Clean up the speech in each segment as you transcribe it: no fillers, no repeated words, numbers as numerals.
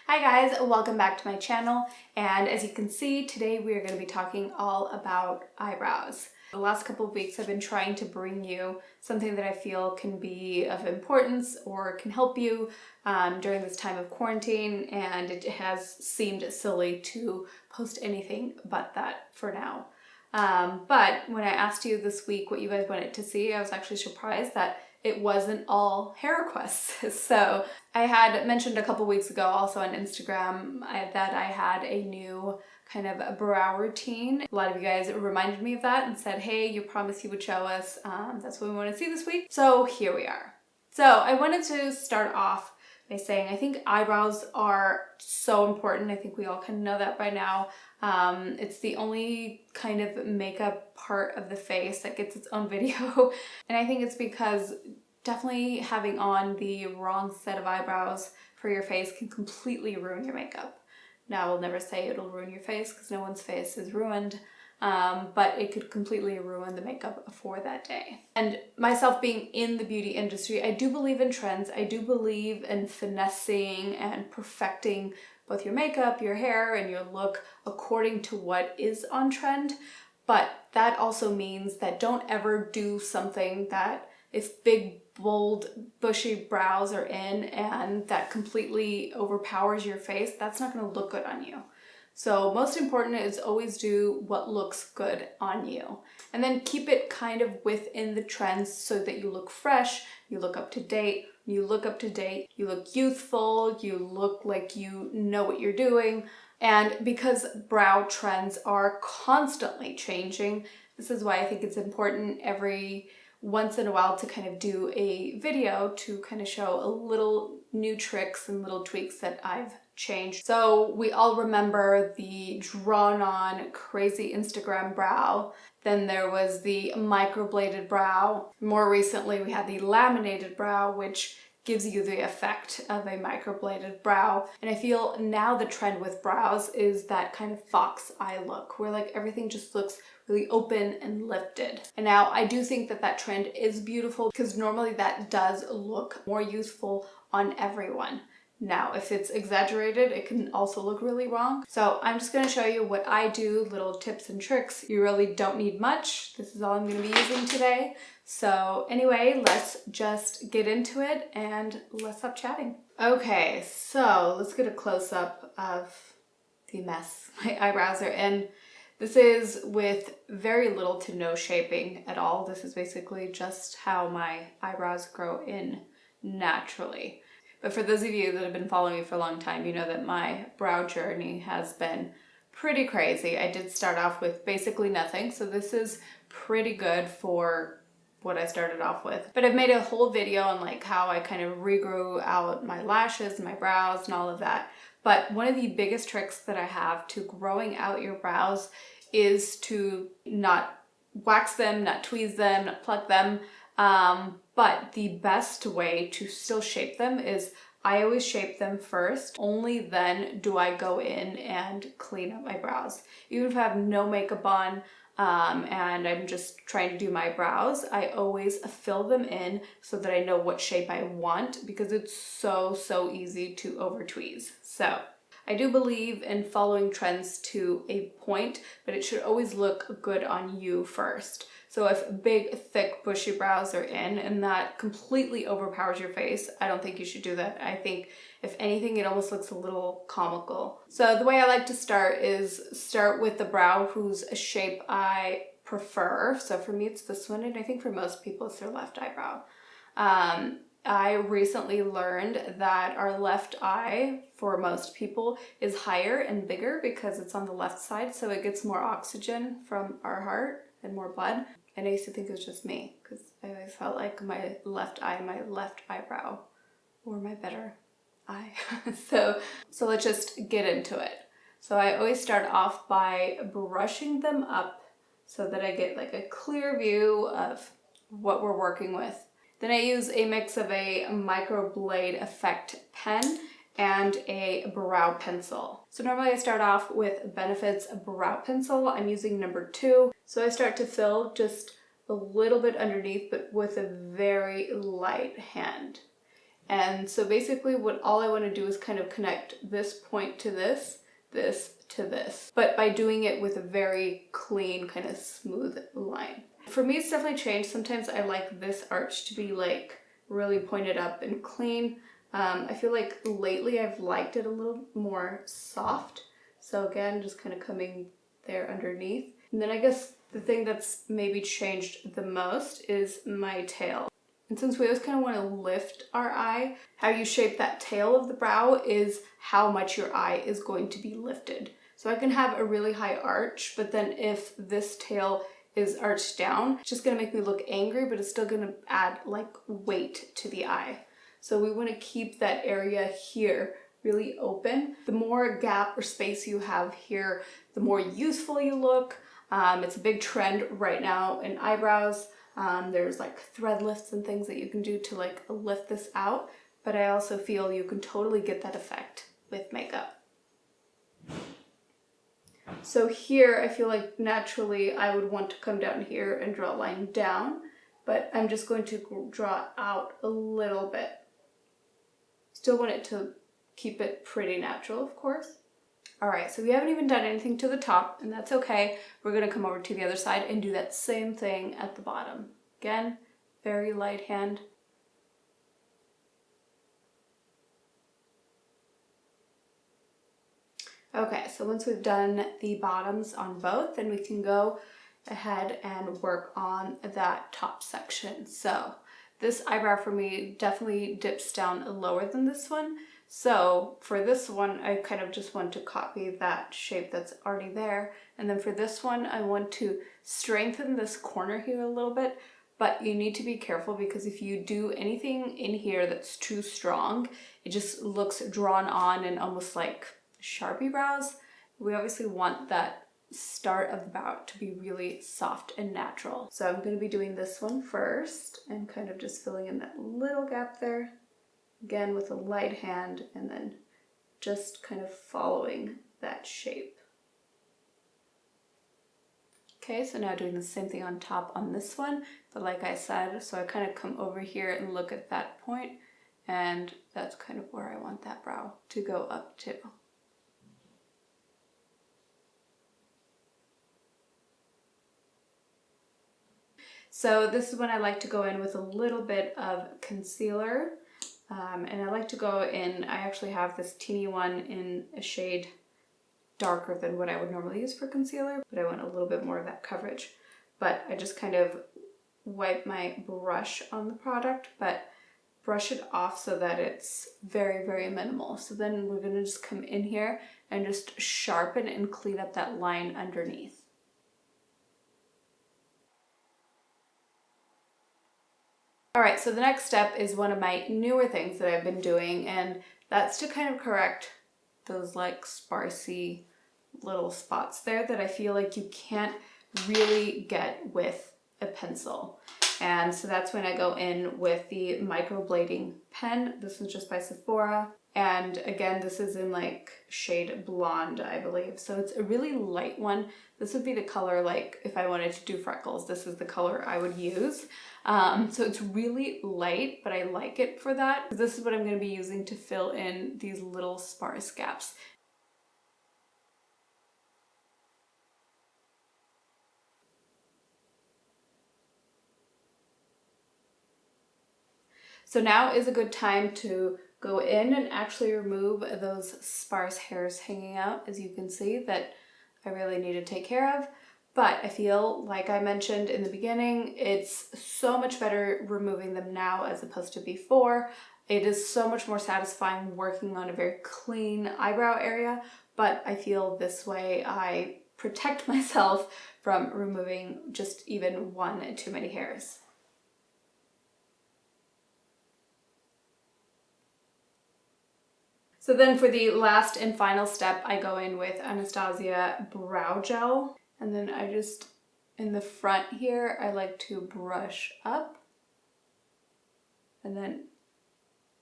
Hi guys, welcome back to my channel, and as you can see, today we are going to be talking all about eyebrows. The last couple of weeks I've been trying to bring you something that I feel can be of importance or can help you during this time of quarantine, and it has seemed silly to post anything but that for now. But when I asked you this week what you guys wanted to see, I was actually surprised that it wasn't all hair requests. So I had mentioned a couple weeks ago also on Instagram that I had a new kind of a brow routine. A lot of you guys reminded me of that and said, hey, you promised you would show us. That's what we want to see this week. So here we are. So I wanted to start off by saying I think eyebrows are so important. I think we all kind of know that by now. It's the only kind of makeup part of the face that gets its own video. And I think it's because definitely having on the wrong set of eyebrows for your face can completely ruin your makeup. Now, I will never say it'll ruin your face because no one's face is ruined. But it could completely ruin the makeup for that day. And myself being in the beauty industry, I do believe in trends. I do believe in finessing and perfecting both your makeup, your hair, and your look according to what is on trend. But that also means that don't ever do something that if big, bold, bushy brows are in and that completely overpowers your face, that's not going to look good on you. So most important is always do what looks good on you. And then keep it kind of within the trends so that you look fresh, you look up to date. You look up to date, you look youthful, you look like you know what you're doing. And because brow trends are constantly changing, this is why I think it's important every once in a while to kind of do a video to kind of show a little new tricks and little tweaks that I've changed. So we all remember the drawn on crazy Instagram brow. Then there was the microbladed brow. More recently we had the laminated brow, which gives you the effect of a microbladed brow. And I feel now the trend with brows is that kind of fox eye look where like everything just looks really open and lifted. And now I do think that that trend is beautiful because normally that does look more youthful on everyone. Now, if it's exaggerated, it can also look really wrong. So I'm just gonna show you what I do, little tips and tricks. You really don't need much. This is all I'm gonna be using today. So anyway, let's just get into it and let's stop chatting. Okay, so let's get a close-up of the mess my eyebrows are in. This is with very little to no shaping at all. This is basically just how my eyebrows grow in naturally. But for those of you that have been following me for a long time, you know that my brow journey has been pretty crazy. I did start off with basically nothing, so this is pretty good for what I started off with. But I've made a whole video on like how I kind of regrew out my lashes and my brows and all of that. But one of the biggest tricks that I have to growing out your brows is to not wax them, not tweeze them, not pluck them. But the best way to still shape them is I always shape them first. Only then do I go in and clean up my brows. Even if I have no makeup on and I'm just trying to do my brows, I always fill them in so that I know what shape I want because it's so easy to over tweeze. So I do believe in following trends to a point, but it should always look good on you first. So if big, thick, bushy brows are in and that completely overpowers your face, I don't think you should do that. I think if anything, it almost looks a little comical. So the way I like to start is start with the brow whose shape I prefer. So for me, it's this one, and I think for most people, it's their left eyebrow. I recently learned that our left eye, for most people, is higher and bigger because it's on the left side, so it gets more oxygen from our heart and more blood. And I used to think it was just me because I always felt like my left eye, my left eyebrow, were my better eye. So let's just get into it. So I always start off by brushing them up so that I get like a clear view of what we're working with. Then I use a mix of a Microblade Effect pen and a brow pencil. So normally I start off with Benefit's brow pencil. I'm using number 2. So I start to fill just a little bit underneath, but with a very light hand. And so basically all I want to do is kind of connect this point to this to this, but by doing it with a very clean, kind of smooth line. For me, it's definitely changed. Sometimes I like this arch to be like really pointed up and clean. I feel like lately I've liked it a little more soft. So again, just kind of coming there underneath. And then I guess the thing that's maybe changed the most is my tail. And since we always kind of want to lift our eye, how you shape that tail of the brow is how much your eye is going to be lifted. So I can have a really high arch, but then if this tail is arched down, it's just going to make me look angry, but it's still going to add like weight to the eye. So we want to keep that area here really open. The more gap or space you have here, the more youthful you look. It's a big trend right now in eyebrows. There's like thread lifts and things that you can do to like lift this out, but I also feel you can totally get that effect with makeup. So here I feel like naturally I would want to come down here and draw a line down, but I'm just going to draw out a little bit. Still want it to keep it pretty natural, of course. All right, so we haven't even done anything to the top, and that's okay. We're gonna come over to the other side and do that same thing at the bottom. Again, very light hand. Okay, so once we've done the bottoms on both, then we can go ahead and work on that top section. So this eyebrow for me definitely dips down lower than this one. So for this one, I kind of just want to copy that shape that's already there. And then for this one, I want to strengthen this corner here a little bit, but you need to be careful because if you do anything in here that's too strong, it just looks drawn on and almost like Sharpie brows. We obviously want that start of the brow to be really soft and natural. So I'm going to be doing this one first and kind of just filling in that little gap there. Again with a light hand and then just kind of following that shape. Okay, so now doing the same thing on top on this one, but like I said, so I kind of come over here and look at that point, and that's kind of where I want that brow to go up to. So this is when I like to go in with a little bit of concealer. And I like to go in, I actually have this teeny one in a shade darker than what I would normally use for concealer, but I want a little bit more of that coverage. But I just kind of wipe my brush on the product, but brush it off so that it's very, very minimal. So then we're gonna just come in here and just sharpen and clean up that line underneath. All right, so the next step is one of my newer things that I've been doing, and that's to kind of correct those like sparsy little spots there that I feel like you can't really get with a pencil. And so that's when I go in with the Microblading Pen. This is just by Sephora. And again, this is in like shade blonde, I believe. So it's a really light one. This would be the color, like if I wanted to do freckles, this is the color I would use. So it's really light, but I like it for that. This is what I'm going to be using to fill in these little sparse gaps. So now is a good time to go in and actually remove those sparse hairs hanging out, as you can see, that I really need to take care of. But I feel, like I mentioned in the beginning, it's so much better removing them now as opposed to before. It is so much more satisfying working on a very clean eyebrow area, but I feel this way I protect myself from removing just even one too many hairs. So then for the last and final step, I go in with Anastasia Brow Gel. And then I just, in the front here, I like to brush up. And then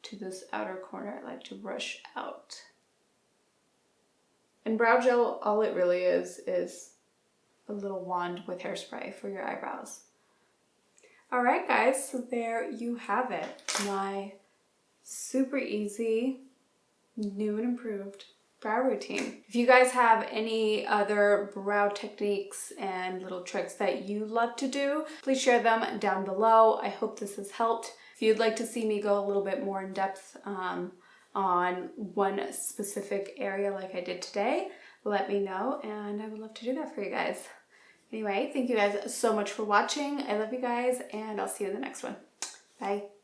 to this outer corner, I like to brush out. And brow gel, all it really is a little wand with hairspray for your eyebrows. All right, guys, so there you have it. My super easy, new and improved brow routine. If you guys have any other brow techniques and little tricks that you love to do, please share them down below. I hope this has helped. If you'd like to see me go a little bit more in depth on one specific area like I did today, let me know and I would love to do that for you guys. Anyway, thank you guys so much for watching. I love you guys and I'll see you in the next one. Bye.